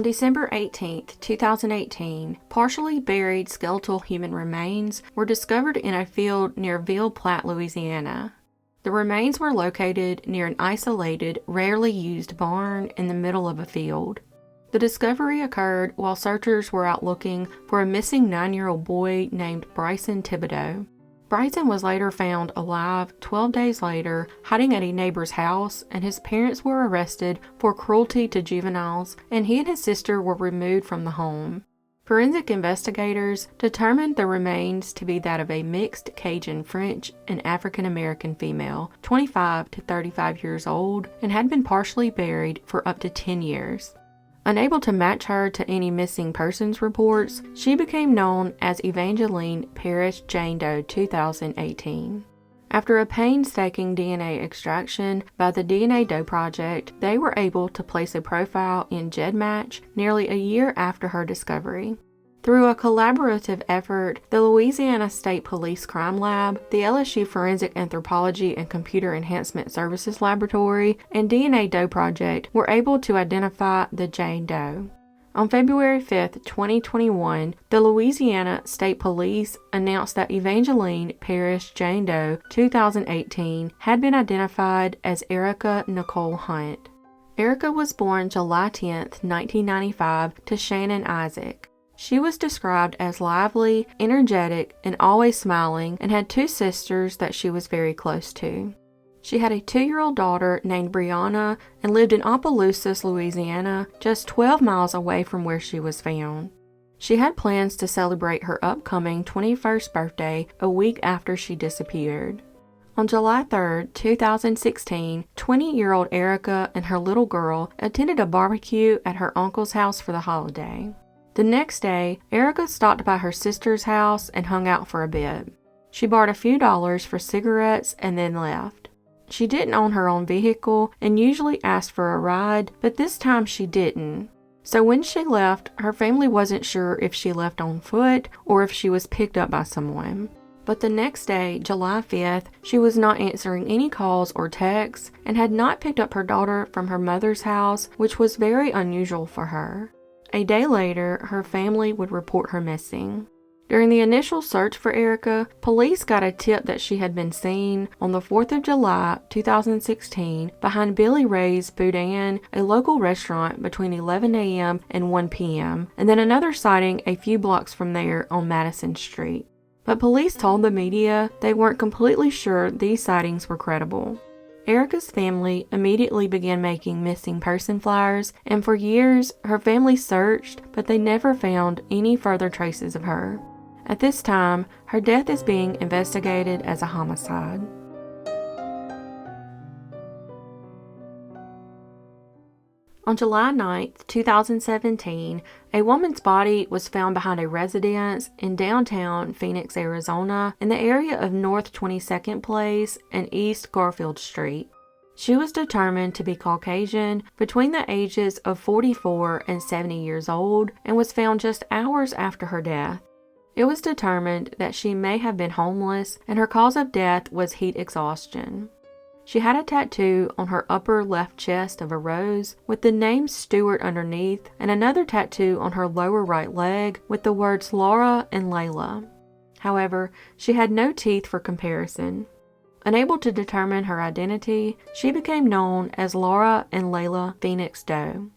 December 18, 2018, partially buried skeletal human remains were discovered in a field near Ville Platte, Louisiana. The remains were located near an isolated, rarely used barn in the middle of a field. The discovery occurred while searchers were out looking for a missing 9-year-old boy named Bryson Thibodeau. Bryson was later found alive 12 days later, hiding at a neighbor's house, and his parents were arrested for cruelty to juveniles, and he and his sister were removed from the home. Forensic investigators determined the remains to be that of a mixed Cajun French and African American female, 25 to 35 years old, and had been partially buried for up to 10 years. Unable to match her to any missing persons reports, she became known as Evangeline Parrish Jane Doe 2018. After a painstaking DNA extraction by the DNA Doe Project, they were able to place a profile in GEDmatch nearly a year after her discovery. Through a collaborative effort, the Louisiana State Police Crime Lab, the LSU Forensic Anthropology and Computer Enhancement Services Laboratory, and DNA Doe Project were able to identify the Jane Doe. On February 5, 2021, the Louisiana State Police announced that Evangeline Parrish Jane Doe 2018 had been identified as Erica Nicole Hunt. Erica was born July 10, 1995 to Shannon Isaac. She was described as lively, energetic, and always smiling, and had 2 sisters that she was very close to. She had a 2-year-old daughter named Brianna and lived in Opelousas, Louisiana, just 12 miles away from where she was found. She had plans to celebrate her upcoming 21st birthday a week after she disappeared. On July 3, 2016, 20-year-old Erica and her little girl attended a barbecue at her uncle's house for the holiday. The next day, Erica stopped by her sister's house and hung out for a bit. She borrowed a few dollars for cigarettes and then left. She didn't own her own vehicle and usually asked for a ride, but this time she didn't. So when she left, her family wasn't sure if she left on foot or if she was picked up by someone. But the next day, July 5th, she was not answering any calls or texts and had not picked up her daughter from her mother's house, which was very unusual for her. A day later, her family would report her missing. During the initial search for Erica, police got a tip that she had been seen on the 4th of July, 2016, behind Billy Ray's Boudin, a local restaurant, between 11 a.m. and 1 p.m., and then another sighting a few blocks from there on Madison Street. But police told the media they weren't completely sure these sightings were credible. Erica's family immediately began making missing person flyers, and for years, her family searched, but they never found any further traces of her. At this time, her death is being investigated as a homicide. On July 9, 2017, a woman's body was found behind a residence in downtown Phoenix, Arizona, in the area of North 22nd Place and East Garfield Street. She was determined to be Caucasian, between the ages of 44 and 70 years old, and was found just hours after her death. It was determined that she may have been homeless, and her cause of death was heat exhaustion. She had a tattoo on her upper left chest of a rose with the name Stewart underneath, and another tattoo on her lower right leg with the words Laura and Layla. However, she had no teeth for comparison. Unable to determine her identity, she became known as Laura and Layla Phoenix Doe.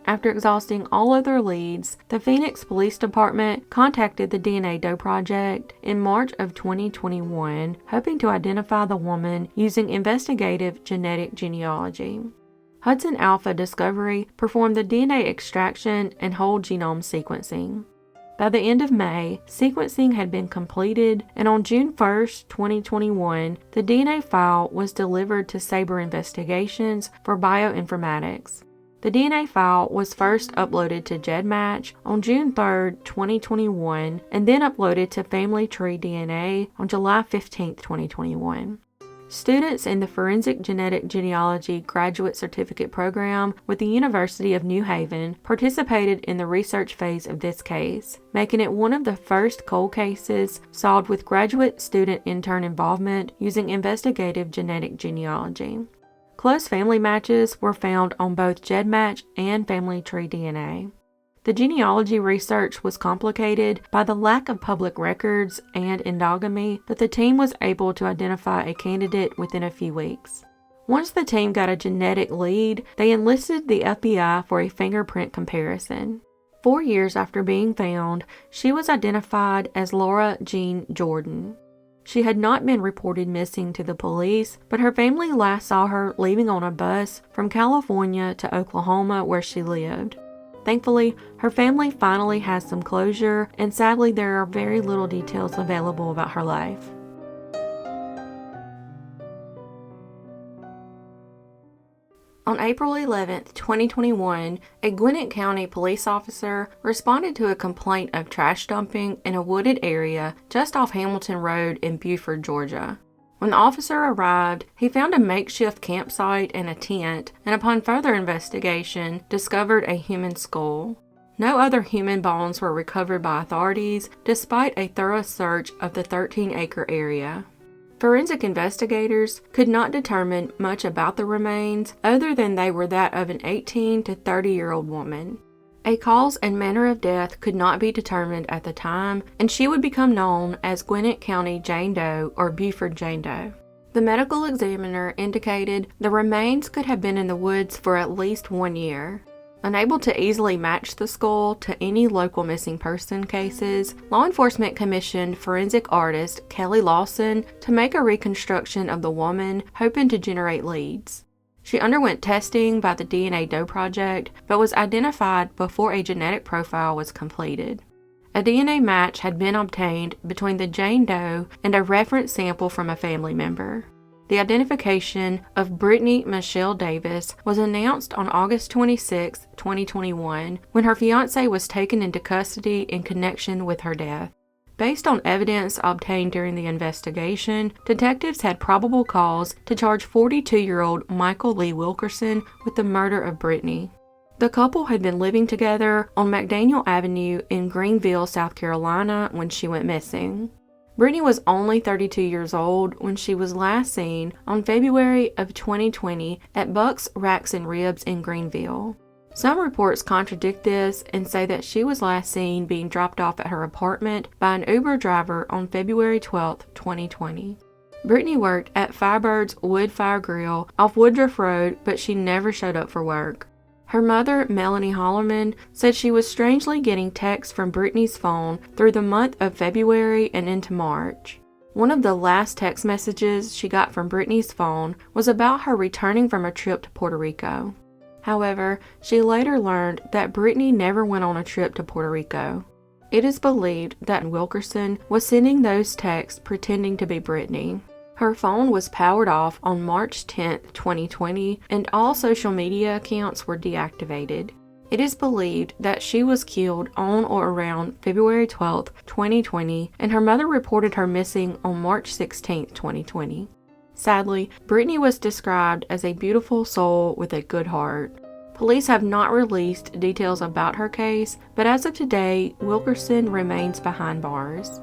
After exhausting all other leads, the Phoenix Police Department contacted the DNA Doe Project in March of 2021, hoping to identify the woman using investigative genetic genealogy. Hudson Alpha Discovery performed the DNA extraction and whole genome sequencing. By the end of May, sequencing had been completed, and on June 1, 2021, the DNA file was delivered to Sabre Investigations for bioinformatics. The DNA file was first uploaded to GEDmatch on June 3, 2021, and then uploaded to Family Tree DNA on July 15, 2021. Students in the Forensic Genetic Genealogy Graduate Certificate Program with the University of New Haven participated in the research phase of this case, making it one of the first cold cases solved with graduate student intern involvement using investigative genetic genealogy. Close family matches were found on both GEDmatch and Family Tree DNA. The genealogy research was complicated by the lack of public records and endogamy, but the team was able to identify a candidate within a few weeks. Once the team got a genetic lead, they enlisted the FBI for a fingerprint comparison. 4 years after being found, she was identified as Laura Jean Jordan. She had not been reported missing to the police, but her family last saw her leaving on a bus from California to Oklahoma where she lived. Thankfully, her family finally has some closure, and sadly there are very little details available about her life. On April 11, 2021, a Gwinnett County police officer responded to a complaint of trash dumping in a wooded area just off Hamilton Road in Beaufort, Georgia. When the officer arrived, he found a makeshift campsite and a tent, and upon further investigation, discovered a human skull. No other human bones were recovered by authorities, despite a thorough search of the 13-acre area. Forensic investigators could not determine much about the remains other than they were that of an 18 to 30-year-old woman. A cause and manner of death could not be determined at the time, and she would become known as Gwinnett County Jane Doe or Beaufort Jane Doe. The medical examiner indicated the remains could have been in the woods for at least 1 year. Unable to easily match the skull to any local missing person cases, law enforcement commissioned forensic artist Kelly Lawson to make a reconstruction of the woman, hoping to generate leads. She underwent testing by the DNA Doe Project, but was identified before a genetic profile was completed. A DNA match had been obtained between the Jane Doe and a reference sample from a family member. The identification of Brittany Michelle Davies was announced on August 26, 2021, when her fiancé was taken into custody in connection with her death. Based on evidence obtained during the investigation, detectives had probable cause to charge 42-year-old Michael Lee Wilkerson with the murder of Brittany. The couple had been living together on McDaniel Avenue in Greenville, South Carolina, when she went missing. Brittany was only 32 years old when she was last seen on February of 2020 at Buck's Racks and Ribs in Greenville. Some reports contradict this and say that she was last seen being dropped off at her apartment by an Uber driver on February 12, 2020. Brittany worked at Firebird's Wood Fire Grill off Woodruff Road, but she never showed up for work. Her mother, Melanie Hollerman, said she was strangely getting texts from Brittany's phone through the month of February and into March. One of the last text messages she got from Brittany's phone was about her returning from a trip to Puerto Rico. However, she later learned that Brittany never went on a trip to Puerto Rico. It is believed that Wilkerson was sending those texts pretending to be Brittany. Her phone was powered off on March 10, 2020, and all social media accounts were deactivated. It is believed that she was killed on or around February 12, 2020, and her mother reported her missing on March 16, 2020. Sadly, Brittany was described as a beautiful soul with a good heart. Police have not released details about her case, but as of today, Wilkerson remains behind bars.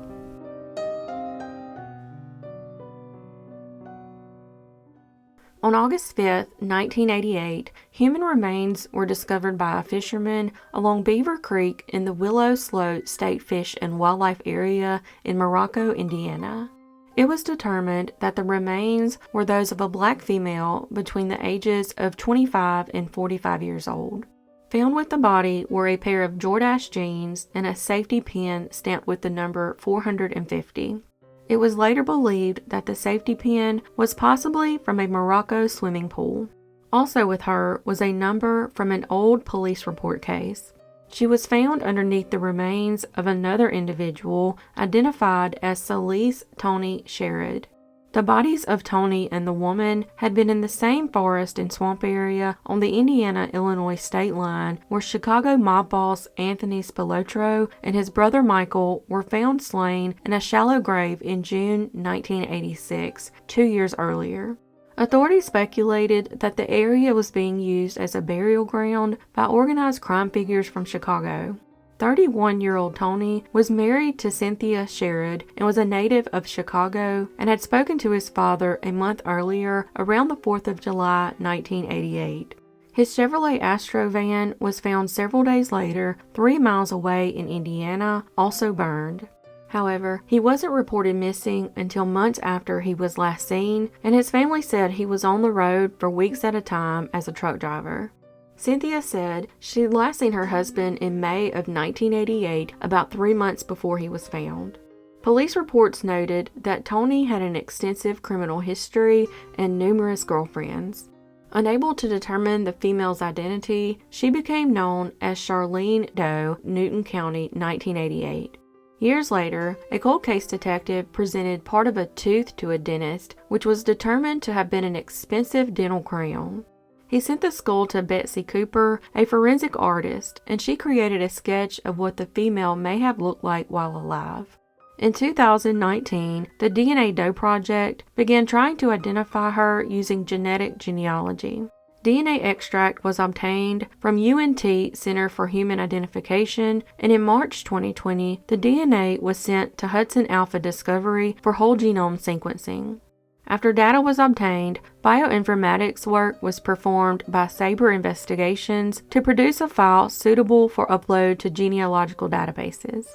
On August 5, 1988, human remains were discovered by a fisherman along Beaver Creek in the Willow Sloat State Fish and Wildlife Area in Morocco, Indiana. It was determined that the remains were those of a black female between the ages of 25 and 45 years old. Found with the body were a pair of Jordache jeans and a safety pin stamped with the number 450. It was later believed that the safety pin was possibly from a Morocco swimming pool. Also with her was a number from an old police report case. She was found underneath the remains of another individual identified as Celeste Tony Sherrod. The bodies of Tony and the woman had been in the same forest and swamp area on the Indiana-Illinois state line where Chicago mob boss Anthony Spilotro and his brother Michael were found slain in a shallow grave in June 1986, 2 years earlier. Authorities speculated that the area was being used as a burial ground by organized crime figures from Chicago. 31-year-old Tony was married to Cynthia Sherrod and was a native of Chicago and had spoken to his father a month earlier around the 4th of July, 1988. His Chevrolet Astro van was found several days later, 3 miles away in Indiana, also burned. However, he wasn't reported missing until months after he was last seen, and his family said he was on the road for weeks at a time as a truck driver. Cynthia said she'd last seen her husband in May of 1988, about 3 months before he was found. Police reports noted that Tony had an extensive criminal history and numerous girlfriends. Unable to determine the female's identity, she became known as Charlene Doe, Newton County, 1988. Years later, a cold case detective presented part of a tooth to a dentist, which was determined to have been an expensive dental crown. He sent the skull to Betsy Cooper, a forensic artist, and she created a sketch of what the female may have looked like while alive. In 2019, the DNA Doe Project began trying to identify her using genetic genealogy. DNA extract was obtained from UNT Center for Human Identification, and in March 2020, the DNA was sent to Hudson Alpha Discovery for whole genome sequencing. After data was obtained, bioinformatics work was performed by Sabre Investigations to produce a file suitable for upload to genealogical databases.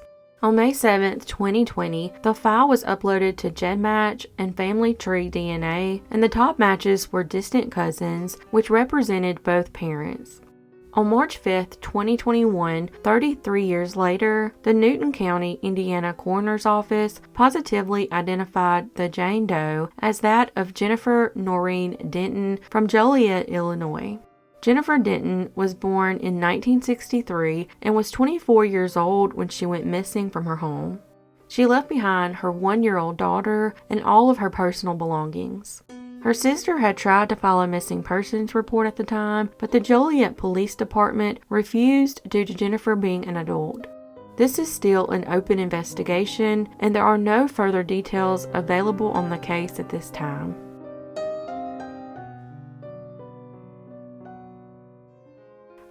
On May 7, 2020, the file was uploaded to GEDmatch and Family Tree DNA, and the top matches were distant cousins, which represented both parents. On March 5, 2021, 33 years later, the Newton County, Indiana Coroner's Office positively identified the Jane Doe as that of Jenifer Noreen Denton from Joliet, Illinois. Jenifer Denton was born in 1963 and was 24 years old when she went missing from her home. She left behind her 1-year-old daughter and all of her personal belongings. Her sister had tried to file a missing persons report at the time, but the Joliet Police Department refused due to Jenifer being an adult. This is still an open investigation, and there are no further details available on the case at this time.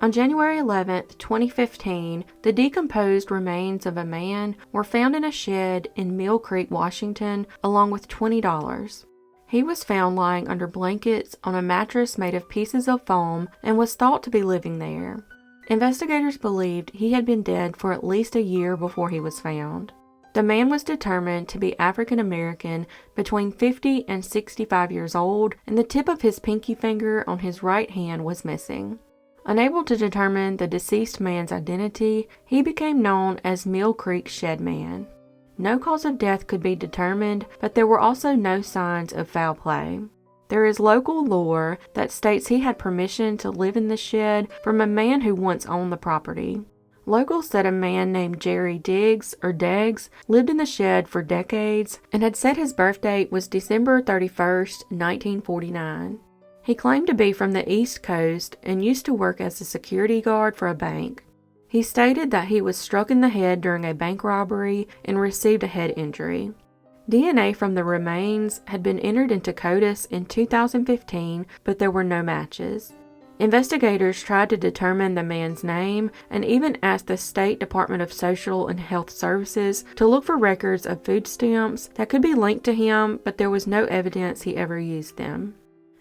On January 11, 2015, the decomposed remains of a man were found in a shed in Mill Creek, Washington, along with $20. He was found lying under blankets on a mattress made of pieces of foam and was thought to be living there. Investigators believed he had been dead for at least a year before he was found. The man was determined to be African American, between 50 and 65 years old, and the tip of his pinky finger on his right hand was missing. Unable to determine the deceased man's identity, he became known as Mill Creek Shed Man. No cause of death could be determined, but there were also no signs of foul play. There is local lore that states he had permission to live in the shed from a man who once owned the property. Locals said a man named Jerry Deggs, or Deggs, lived in the shed for decades and had said his birth date was December 31st, 1949. He claimed to be from the East Coast and used to work as a security guard for a bank. He stated that he was struck in the head during a bank robbery and received a head injury. DNA from the remains had been entered into CODIS in 2015, but there were no matches. Investigators tried to determine the man's name and even asked the State Department of Social and Health Services to look for records of food stamps that could be linked to him, but there was no evidence he ever used them.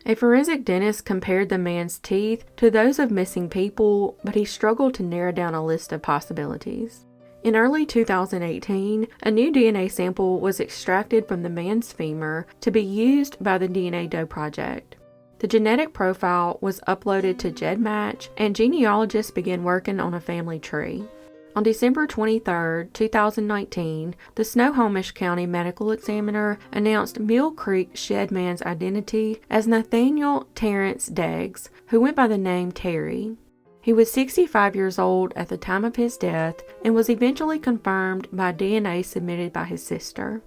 A forensic dentist compared the man's teeth to those of missing people, but he struggled to narrow down a list of possibilities. In early 2018, a new DNA sample was extracted from the man's femur to be used by the DNA Doe Project. The genetic profile was uploaded to GEDmatch, and genealogists began working on a family tree. On December 23, 2019, the Snohomish County Medical Examiner announced Mill Creek Shed Man's identity as Nathaniel Terrence Deggs, who went by the name Terry. He was 65 years old at the time of his death and was eventually confirmed by DNA submitted by his sister.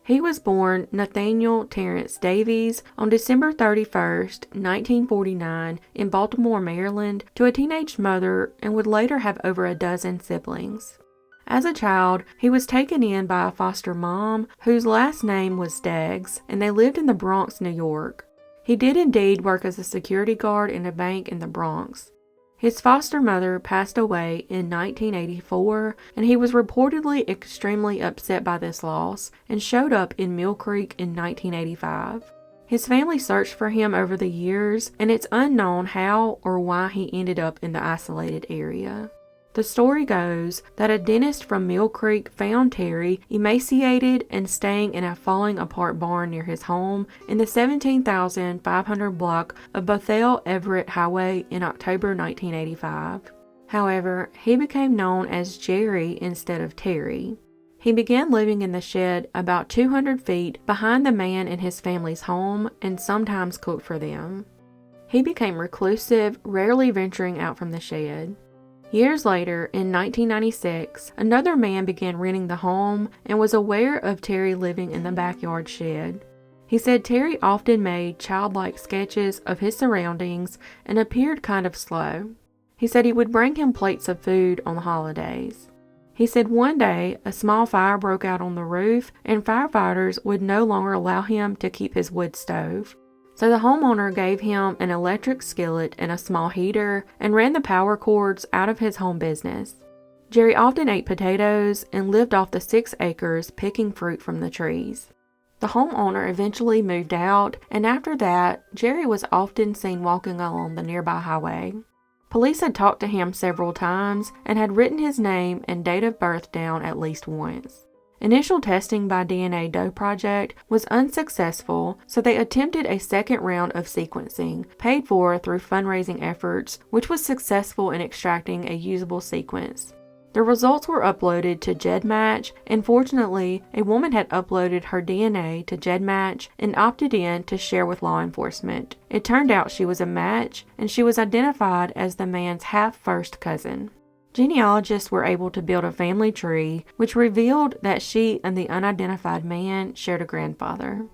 He was born Nathaniel Terrence Davies on December 31, 1949, in Baltimore, Maryland, to a teenage mother and would later have over a dozen siblings. As a child, he was taken in by a foster mom whose last name was Deggs, and they lived in the Bronx, New York. He did indeed work as a security guard in a bank in the Bronx. His foster mother passed away in 1984, and he was reportedly extremely upset by this loss and showed up in Mill Creek in 1985. His family searched for him over the years, and it's unknown how or why he ended up in the isolated area. The story goes that a dentist from Mill Creek found Terry emaciated and staying in a falling apart barn near his home in the 17,500 block of Bethel Everett Highway in October 1985. However, he became known as Jerry instead of Terry. He began living in the shed about 200 feet behind the man in his family's home and sometimes cooked for them. He became reclusive, rarely venturing out from the shed. Years later, in 1996, another man began renting the home and was aware of Terry living in the backyard shed. He said Terry often made childlike sketches of his surroundings and appeared kind of slow. He said he would bring him plates of food on the holidays. He said one day a small fire broke out on the roof and firefighters would no longer allow him to keep his wood stove. So the homeowner gave him an electric skillet and a small heater and ran the power cords out of his home business. Jerry often ate potatoes and lived off the 6 acres picking fruit from the trees. The homeowner eventually moved out, and after that, Jerry was often seen walking along the nearby highway. Police had talked to him several times and had written his name and date of birth down at least once. Initial testing by DNA Doe Project was unsuccessful, so they attempted a second round of sequencing, paid for through fundraising efforts, which was successful in extracting a usable sequence. The results were uploaded to GEDmatch, and fortunately, a woman had uploaded her DNA to GEDmatch and opted in to share with law enforcement. It turned out she was a match, and she was identified as the man's half-first cousin. Genealogists were able to build a family tree, which revealed that she and the unidentified man shared a grandfather.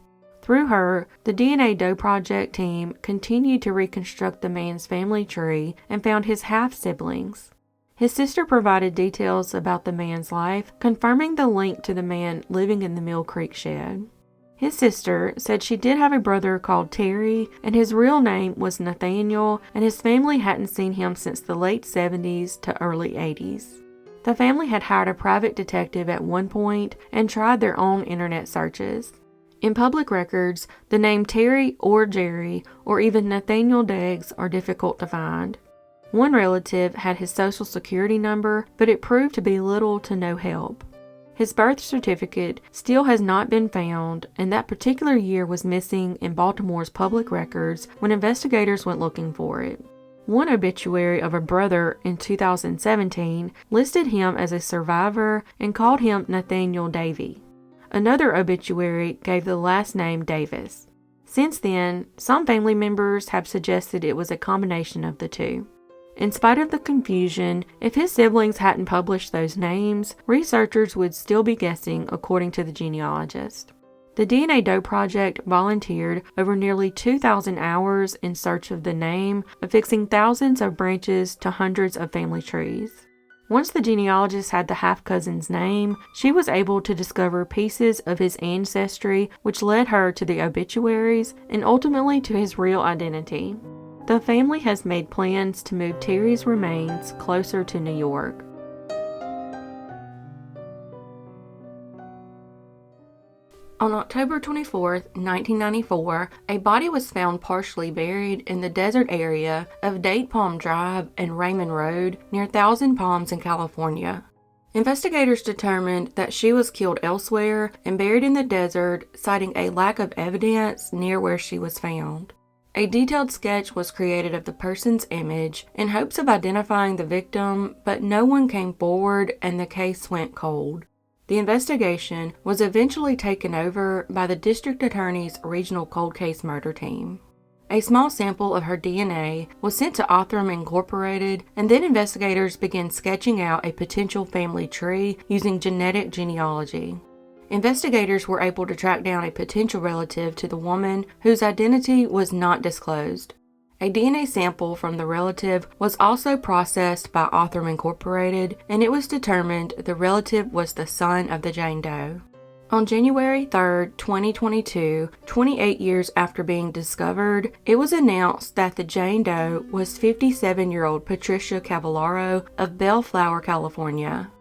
Through her, the DNA Doe Project team continued to reconstruct the man's family tree and found his half-siblings. His sister provided details about the man's life, confirming the link to the man living in the Mill Creek shed. His sister said she did have a brother called Terry, and his real name was Nathaniel, and his family hadn't seen him since the late 70s to early 80s. The family had hired a private detective at one point and tried their own internet searches. In public records, the name Terry or Jerry or even Nathaniel Deggs are difficult to find. One relative had his social security number, but it proved to be little to no help. His birth certificate still has not been found, and that particular year was missing in Baltimore's public records when investigators went looking for it. One obituary of a brother in 2017 listed him as a survivor and called him Nathaniel Davy. Another obituary gave the last name Davies. Since then, some family members have suggested it was a combination of the two. In spite of the confusion, if his siblings hadn't published those names, researchers would still be guessing according to the genealogist. The DNA Doe Project volunteered over nearly 2,000 hours in search of the name, affixing thousands of branches to hundreds of family trees. Once the genealogist had the half-cousin's name, she was able to discover pieces of his ancestry, which led her to the obituaries and ultimately to his real identity. The family has made plans to move Terry's remains closer to New York. On October 24, 1994, a body was found partially buried in the desert area of Date Palm Drive and Raymond Road near Thousand Palms in California. Investigators determined that she was killed elsewhere and buried in the desert, citing a lack of evidence near where she was found. A detailed sketch was created of the person's image in hopes of identifying the victim, but no one came forward and the case went cold. The investigation was eventually taken over by the district attorney's regional cold case murder team. A small sample of her DNA was sent to Othram Incorporated, and then investigators began sketching out a potential family tree using genetic genealogy. Investigators were able to track down a potential relative to the woman whose identity was not disclosed. A DNA sample from the relative was also processed by Othram Incorporated, and it was determined the relative was the son of the Jane Doe. On January 3, 2022, 28 years after being discovered, it was announced that the Jane Doe was 57-year-old Patricia Cavallaro of Bellflower, California.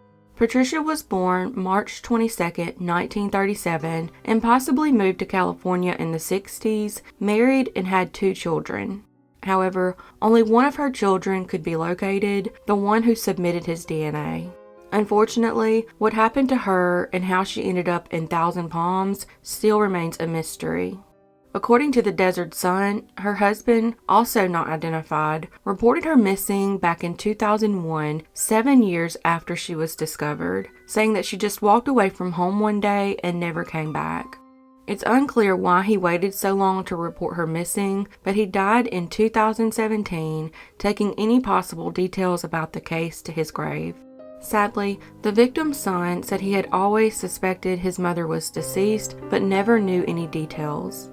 Patricia was born March 22, 1937, and possibly moved to California in the 60s, married and had 2 children. However, only one of her children could be located, the one who submitted his DNA. Unfortunately, what happened to her and how she ended up in Thousand Palms still remains a mystery. According to the Desert Sun, her husband, also not identified, reported her missing back in 2001, 7 years after she was discovered, saying that she just walked away from home one day and never came back. It's unclear why he waited so long to report her missing, but he died in 2017, taking any possible details about the case to his grave. Sadly, the victim's son said he had always suspected his mother was deceased, but never knew any details.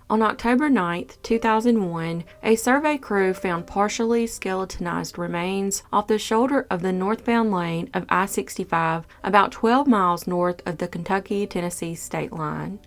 On October 9, 2001, a survey crew found partially skeletonized remains off the shoulder of the northbound lane of I-65 about 12 miles north of the Kentucky-Tennessee state line.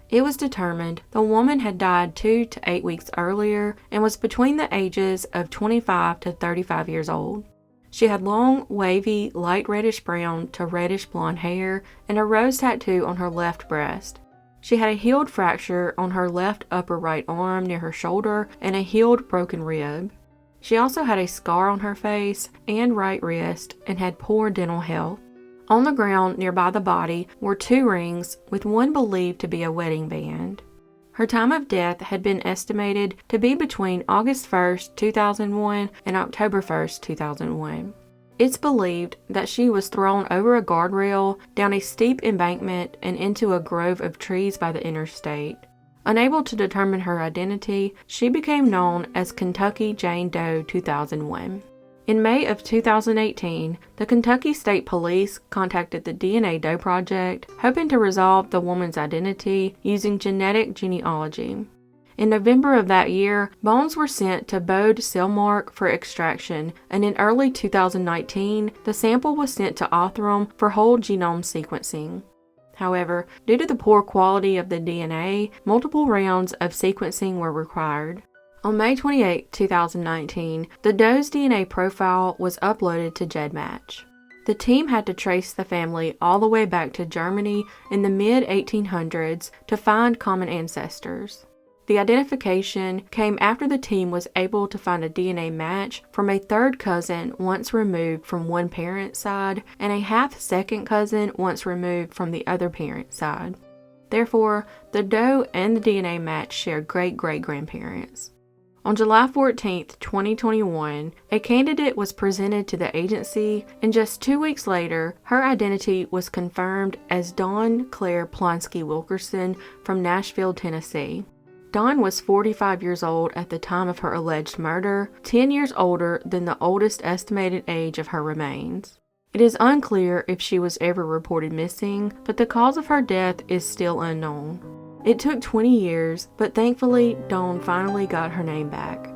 It was determined the woman had died 2 to 8 weeks earlier and was between the ages of 25 to 35 years old. She had long, wavy, light reddish-brown to reddish-blonde hair and a rose tattoo on her left breast. She had a healed fracture on her left upper right arm near her shoulder and a healed broken rib. She also had a scar on her face and right wrist and had poor dental health. On the ground nearby the body were 2 rings, with one believed to be a wedding band. Her time of death had been estimated to be between August 1, 2001 and October 1, 2001. It's believed that she was thrown over a guardrail, down a steep embankment, and into a grove of trees by the interstate. Unable to determine her identity, she became known as Kentucky Jane Doe 2001. In May of 2018, the Kentucky State Police contacted the DNA Doe Project, hoping to resolve the woman's identity using genetic genealogy. In November of that year, bones were sent to Bode Cellmark for extraction, and in early 2019, the sample was sent to Othram for whole genome sequencing. However, due to the poor quality of the DNA, multiple rounds of sequencing were required. On May 28, 2019, the Doe's DNA profile was uploaded to GEDmatch. The team had to trace the family all the way back to Germany in the mid-1800s to find common ancestors. The identification came after the team was able to find a DNA match from a third cousin once removed from one parent's side and a half-second cousin once removed from the other parent's side. Therefore, the Doe and the DNA match share great-great-grandparents. On July 14, 2021, a candidate was presented to the agency, and just 2 weeks later, her identity was confirmed as Dawn Clare Plonsky Wilkerson from Nashville, Tennessee. Dawn was 45 years old at the time of her alleged murder, 10 years older than the oldest estimated age of her remains. It is unclear if she was ever reported missing, but the cause of her death is still unknown. It took 20 years, but thankfully Dawn finally got her name back.